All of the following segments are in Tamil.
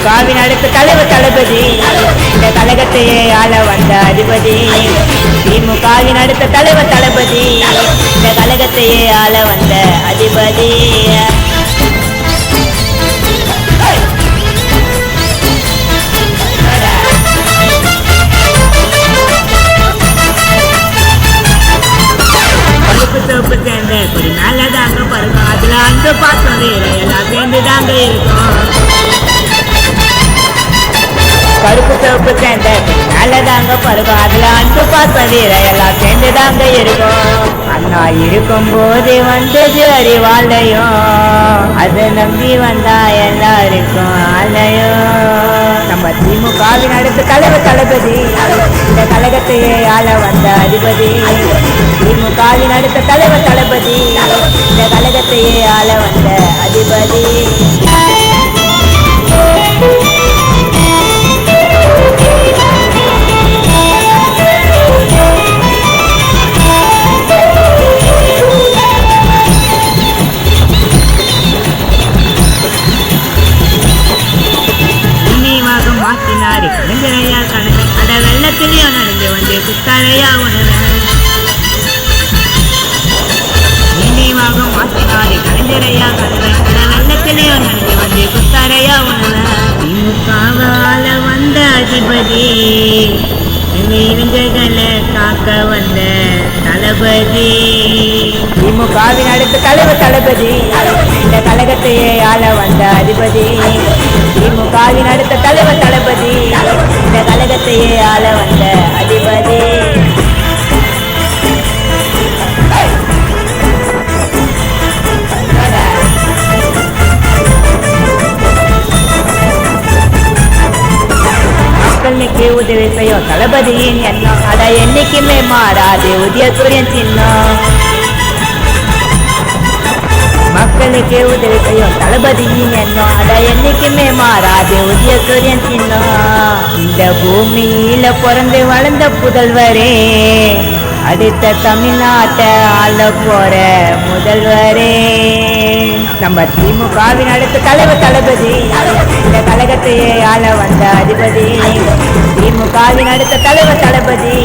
திமுகவின் அடுத்த தலைவர் தளபதி, இந்த கழகத்தையே ஆள வந்த அதிபதி. திமுகவின் அடுத்த தலைவர் தளபதி, இந்த கழகத்தையே ஆள வந்த அதிபதி. சோப்பு சேர்ந்த கொடி மேலதாங்க பாருங்க, அதுல அந்த பாத்திரம் எல்லாம் சேர்ந்து தாங்க இருக்கும். கருப்பு சோப்பு சேர்ந்த மேலதாங்க பாருங்க, அதுல அந்த பாத்திரம் எல்லாம் சேர்ந்து தாங்க இருக்கும். அண்ணா இருக்கும் போது வந்தது அறிவாலயம், அதை நம்பி வந்தா எல்லாருக்கும் ஆலயம். நம்ம திமுகவின் அடுத்த தலைவர் தளபதி, இந்த கழகத்தையே ஆள வந்த அதிபதி. திமுகவின் அடுத்த தலைவர் தளபதி, இந்த கழகத்தையே ஆள வந்த அதிபதி. மாற்றினாரு கலைஞரையா கணவன், அட வெள்ளத்திலேயோ நடந்து வந்து குத்தாரையா உணவன். நினைவாக மாற்றினாரு கலைஞரையா கணவன், அட வெள்ளத்திலேயோ நடந்து வந்து குத்தாரையா உணவன். திமுகவால வந்த அதிபதி, இளைஞர்களை காக்க வந்த தளபதி. திமுகவின் அடுத்த தலைவர் தளபதி, இந்த கழகத்தையே ஆள வந்த அதிபதி. திமுகவின் அடுத்த தலைவர் தளபதி, இந்த கழகத்தையே ஆள வந்த அதிபதி. மக்களுக்கு உதவி செய்யும் தளபதியின் எண்ணம், அட என்னைக்குமே மாறாது உதயசூரியன் சின்னம். மக்களுக்கு உதவி செய்யும் தளபதியின் எண்ணம், அட என்னைக்குமே மாறாது உதயசூரியன் சின்னம். இந்த பூமியில பிறந்து வளர்ந்த புதல்வரே, அடுத்த தமிழ்நாட்டை ஆள போற முதல்வரே. நம்ம திமுகவின் அடுத்த தலைவர் தளபதி, இந்த கழகத்தையே ஆள வந்த அதிபதி. திமுகவின் அடுத்த தலைவர் தளபதி,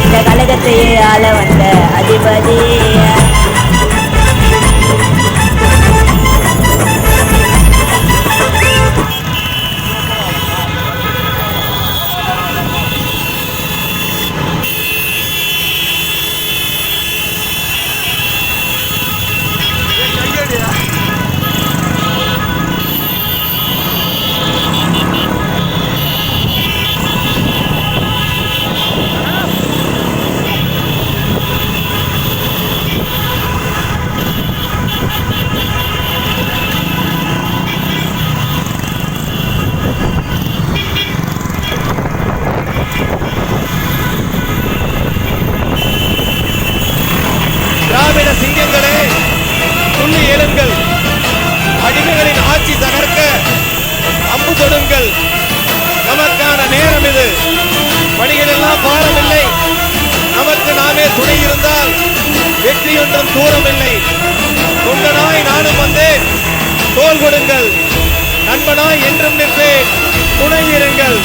இந்த கழகத்தையே ஆள வந்த அதிபதி. சிங்கங்களே, துள்ளி எழுங்கள், அடிமைகளின் ஆட்சி தகர்க்க அம்பு தொடுங்கள். நமக்கான நேரம் இது. பணிகள் எல்லாம் பாரமில்லை, நமக்கு நாமே துணை இருந்தால் வெற்றி ஒன்றும் தூரமில்லை. தொண்டனாய் நானும் வந்தேன், தோள் கொடுங்கள். நண்பனாய் என்றும் நிற்பேன், துணை இருங்கள்.